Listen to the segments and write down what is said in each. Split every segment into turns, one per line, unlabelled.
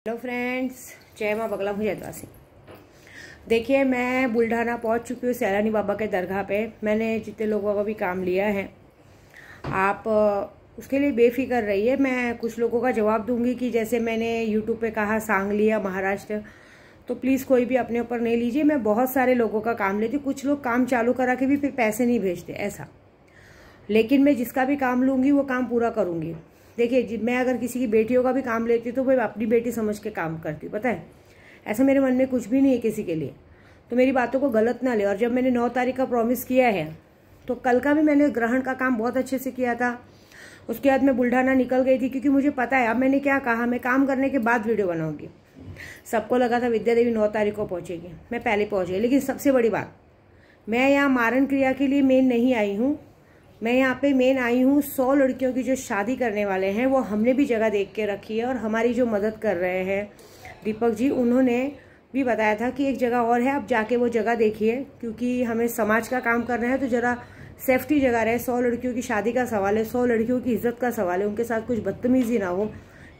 Hello friends, जय माँ बगला मुजद्वासी। देखिए, मैं बुल्ढाना पहुंच चुकी हूँ सैलानी बाबा के दरगाह पे। मैंने जितने लोगों का भी काम लिया है, आप उसके लिए बेफिक्र रहिए। मैं कुछ लोगों का जवाब दूंगी कि जैसे मैंने यूट्यूब पे कहा सांगली या महाराष्ट्र, तो प्लीज़ कोई भी अपने ऊपर नहीं लीजिए। मैं बहुत सारे लोगों का काम लेती हूँ। कुछ लोग काम चालू करा के भी फिर पैसे नहीं भेजते ऐसा, लेकिन मैं जिसका भी काम लूँगी वो काम पूरा करूँगी। देखिए, मैं अगर किसी की बेटियों का भी काम लेती हूँ तो मैं अपनी बेटी समझ के काम करती हूँ, पता है। ऐसा मेरे मन में कुछ भी नहीं है किसी के लिए, तो मेरी बातों को गलत ना ले। और जब मैंने 9 तारीख का प्रॉमिस किया है, तो कल का भी मैंने ग्रहण का काम बहुत अच्छे से किया था। उसके बाद मैं बुल्ढाना निकल गई थी, क्योंकि मुझे पता है अब मैंने क्या कहा, मैं काम करने के बाद वीडियो बनाऊंगी। सबको लगा था विद्या देवी 9 तारीख को पहुंचेगी, मैं पहले पहुंच गई। लेकिन सबसे बड़ी बात, मैं यहाँ मारण क्रिया के लिए मेन नहीं आई हूँ। मैं यहाँ पे मेन आई हूँ 100 लड़कियों की जो शादी करने वाले हैं, वो हमने भी जगह देख के रखी है। और हमारी जो मदद कर रहे हैं दीपक जी, उन्होंने भी बताया था कि एक जगह और है, आप जाके वो जगह देखिए, क्योंकि हमें समाज का काम करना है तो जरा सेफ्टी जगह रहे। 100 लड़कियों की शादी का सवाल है, 100 लड़कियों की इज्जत का सवाल है, उनके साथ कुछ बदतमीजी ना हो,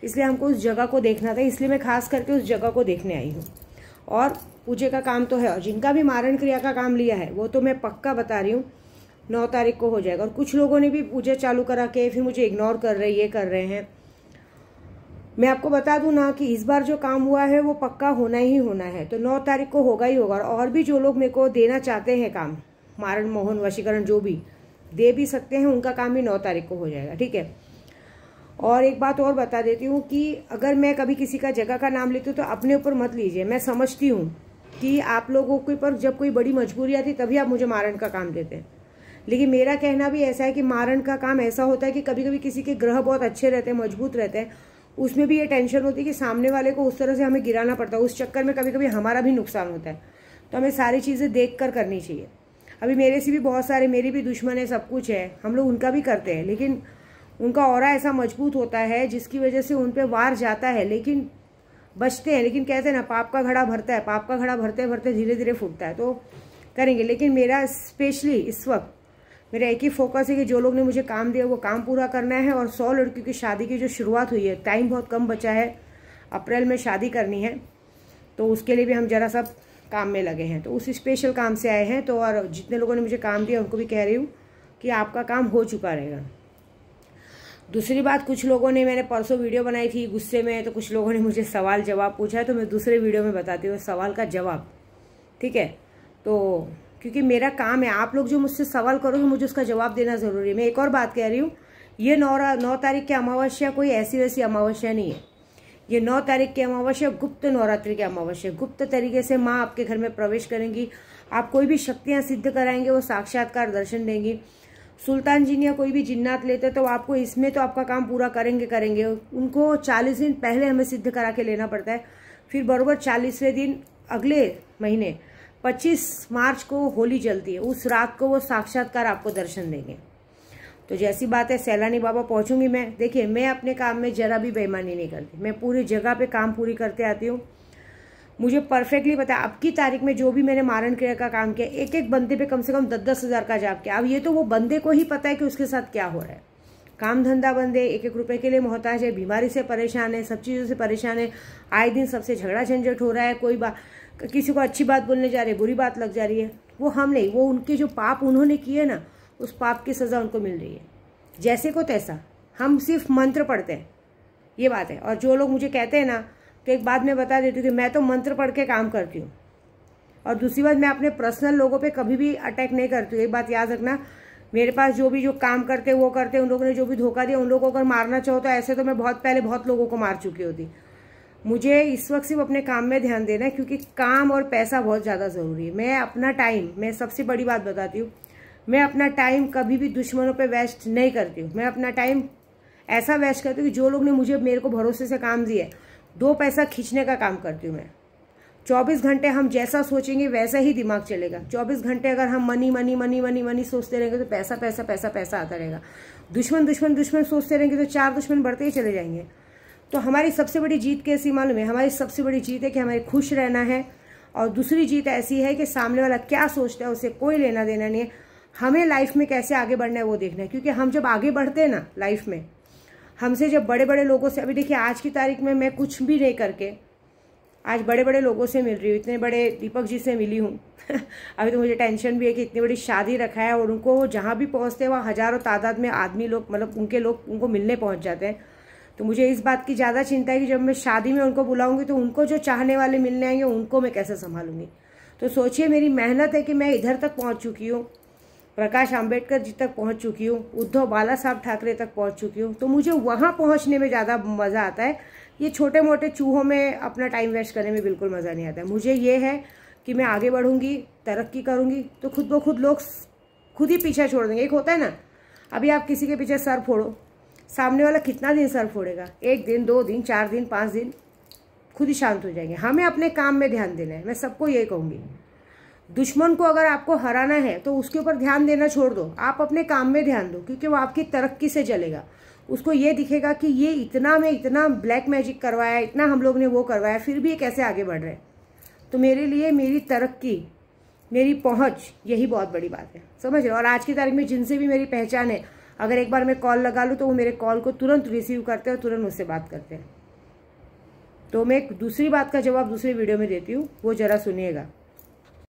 इसलिए हमको उस जगह को देखना था। इसलिए मैं खास करके उस जगह को देखने आई हूँ। और पूजे का काम तो है, और जिनका भी मारण क्रिया का काम लिया है वो तो मैं पक्का बता रही हूँ 9 तारीख को हो जाएगा। और कुछ लोगों ने भी पूजा चालू करा के फिर मुझे इग्नोर कर रहे, ये कर रहे हैं। मैं आपको बता दूं ना कि इस बार जो काम हुआ है वो पक्का होना ही होना है, तो 9 तारीख को होगा ही होगा। और भी जो लोग मेरे को देना चाहते हैं काम, मारण मोहन वशीकरण जो भी दे भी सकते हैं, उनका काम भी 9 तारीख को हो जाएगा, ठीक है। और एक बात और बता देती हूँ कि अगर मैं कभी किसी का जगह का नाम लेती हूँ तो अपने ऊपर मत लीजिए। मैं समझती हूँ कि आप लोगों के ऊपर जब कोई बड़ी मजबूरी आती तभी आप मुझे मारण का काम देते हैं, लेकिन मेरा कहना भी ऐसा है कि मारण का काम ऐसा होता है कि कभी कभी किसी के ग्रह बहुत अच्छे रहते हैं, मजबूत रहते हैं, उसमें भी ये टेंशन होती है कि सामने वाले को उस तरह से हमें गिराना पड़ता है। उस चक्कर में कभी कभी हमारा भी नुकसान होता है, तो हमें सारी चीज़ें देख कर करनी चाहिए। अभी मेरे से भी बहुत सारे, मेरी भी दुश्मन है, सब कुछ है, हम लोग उनका भी करते हैं, लेकिन उनका ऑरा ऐसा मजबूत होता है जिसकी वजह से उन पर वार जाता है, लेकिन बचते हैं। लेकिन कहते हैं ना, पाप का घड़ा भरता है, पाप का घड़ा भरते भरते धीरे धीरे फूटता है, तो करेंगे। लेकिन मेरा स्पेशली इस वक्त मेरा एक ही फोकस है कि जो लोग ने मुझे काम दिया वो काम पूरा करना है। और 100 लड़कियों की शादी की जो शुरुआत हुई है, टाइम बहुत कम बचा है, अप्रैल में शादी करनी है, तो उसके लिए भी हम जरा सब काम में लगे हैं, तो उस स्पेशल काम से आए हैं। तो और जितने लोगों ने मुझे काम दिया उनको भी कह रही हूँ कि आपका काम हो चुका रहेगा। दूसरी बात, कुछ लोगों ने, मैंने परसों वीडियो बनाई थी गुस्से में, तो कुछ लोगों ने मुझे सवाल जवाब पूछा है, तो मैं दूसरे वीडियो में बताती हूँ सवाल का जवाब, ठीक है। तो क्योंकि मेरा काम है, आप लोग जो मुझसे सवाल करोगे मुझे उसका जवाब देना जरूरी है। मैं एक और बात कह रही हूँ, ये 9 तारीख की अमावस्या कोई ऐसी वैसी अमावस्या नहीं है। ये 9 तारीख की अमावस्या गुप्त नवरात्रि की अमावस्या, गुप्त तरीके से माँ आपके घर में प्रवेश करेंगी। आप कोई भी शक्तियाँ सिद्ध कराएंगे, वो साक्षात्कार दर्शन देंगी। सुल्तान जी या कोई भी जिन्नात लेते तो आपको इसमें तो आपका काम पूरा करेंगे। उनको 40 दिन पहले हमें सिद्ध करा के लेना पड़ता है, फिर बरोबर 40वें दिन अगले महीने 25 मार्च को होली जलती है, उस रात को वो साक्षात्कार आपको दर्शन देंगे। तो जैसी बात है, सैलानी बाबा पहुंचूंगी मैं। देखिए, मैं अपने काम में जरा भी बेईमानी नहीं करती, मैं पूरी जगह पे काम पूरी करते आती हूँ। मुझे परफेक्टली पता है अब की तारीख में जो भी मैंने मारण क्रिया का काम किया, एक एक बंदे पे कम से कम 10-10 हज़ार का जाप किया। अब ये तो वो बंदे को ही पता है कि उसके साथ क्या हो रहा है। काम धंधा बंदे 1-1 रुपए के लिए मोहताज है, बीमारी से परेशान है, सब चीज़ों से परेशान है, आए दिन सबसे झगड़ा झंझट हो रहा है, कोई बात, किसी को अच्छी बात बोलने जा रहे बुरी बात लग जा रही है। वो हम नहीं, वो उनके जो पाप उन्होंने किए ना, उस पाप की सज़ा उनको मिल रही है, जैसे को तैसा। हम सिर्फ मंत्र पढ़ते हैं, ये बात है। और जो लोग मुझे कहते हैं ना, तो एक बात मैं बता देती हूँ कि मैं तो मंत्र पढ़ के काम करती हूँ। और दूसरी बात, मैं अपने पर्सनल लोगों पे कभी भी अटैक नहीं करती हूँ। एक बात याद रखना, मेरे पास जो काम करते वो करते, उन लोगों ने जो भी धोखा दिया, उन लोगों को अगर मारना चाहो तो ऐसे तो मैं बहुत पहले बहुत लोगों को मार चुकी होती। मुझे इस वक्त सिर्फ अपने काम में ध्यान देना है, क्योंकि काम और पैसा बहुत ज़्यादा ज़रूरी है। मैं अपना टाइम, मैं सबसे बड़ी बात बताती हूँ, मैं अपना टाइम कभी भी दुश्मनों पे वेस्ट नहीं करती हूँ। मैं अपना टाइम ऐसा वेस्ट करती हूँ कि जो लोग ने मुझे, मेरे को भरोसे से काम दिया है, 2 पैसा खींचने का काम करती हूँ मैं। 24 घंटे हम जैसा सोचेंगे वैसा ही दिमाग चलेगा। 24 घंटे अगर हम money money money money money सोचते रहेंगे तो पैसा पैसा पैसा पैसा आता रहेगा। दुश्मन दुश्मन दुश्मन सोचते रहेंगे तो 4 दुश्मन बढ़ते ही चले जाएंगे। तो हमारी सबसे बड़ी जीत कैसी मालूम है? हमारी सबसे बड़ी जीत है कि हमें खुश रहना है। और दूसरी जीत ऐसी है कि सामने वाला क्या सोचता है उससे कोई लेना देना नहीं है। हमें लाइफ में कैसे आगे बढ़ना है वो देखना है, क्योंकि हम जब आगे बढ़ते हैं ना लाइफ में, हमसे जब बड़े बड़े लोगों से, अभी देखिए आज की तारीख में मैं कुछ भी नहीं करके आज बड़े बड़े लोगों से मिल रही हूँ। इतने बड़े दीपक जी से मिली हूँ अभी तो मुझे टेंशन भी है कि इतनी बड़ी शादी रखा है और उनको जहाँ भी पहुँचते हैं वहाँ हज़ारों तादाद में आदमी लोग, मतलब उनके लोग उनको मिलने पहुँच जाते हैं। तो मुझे इस बात की ज़्यादा चिंता है कि जब मैं शादी में उनको बुलाऊंगी तो उनको जो चाहने वाले मिलने आएंगे उनको मैं कैसे संभालूंगी। तो सोचिए मेरी मेहनत है कि मैं इधर तक पहुँच चुकी हूँ, प्रकाश आंबेडकर जी तक पहुँच चुकी हूँ, उद्धव बाला साहब ठाकरे तक पहुँच चुकी हूँ। तो मुझे वहाँ पहुँचने में ज़्यादा मज़ा आता है, ये छोटे मोटे चूहों में अपना टाइम वेस्ट करने में बिल्कुल मज़ा नहीं आता है। मुझे ये है कि मैं आगे बढ़ूंगी, तरक्की करूंगी तो खुद ब खुद लोग खुद ही पीछे छोड़ देंगे। एक होता है ना, अभी आप किसी के पीछे सर फोड़ो, सामने वाला कितना दिन सर फोड़ेगा? 1 दिन, 2 दिन, 4 दिन, 5 दिन, खुद ही शांत हो जाएंगे। हमें अपने काम में ध्यान देना है, मैं सबको यही कहूँगी। दुश्मन को अगर आपको हराना है तो उसके ऊपर ध्यान देना छोड़ दो, आप अपने काम में ध्यान दो, क्योंकि वो आपकी तरक्की से चलेगा। उसको ये दिखेगा कि ये इतना में इतना ब्लैक मैजिक करवाया, इतना हम लोग ने वो करवाया, फिर भी ये कैसे आगे बढ़ रहे हैं। तो मेरे लिए मेरी तरक्की, मेरी पहुंच, यही बहुत बड़ी बात है, समझ रहे हो। और आज की तारीख में जिनसे भी मेरी पहचान है, अगर एक बार मैं कॉल लगा लूँ तो वो मेरे कॉल को तुरंत रिसीव करते हैं और तुरंत मुझसे बात करते हैं। तो मैं एक दूसरी बात का जवाब दूसरी वीडियो में देती हूँ, वो जरा सुनिएगा।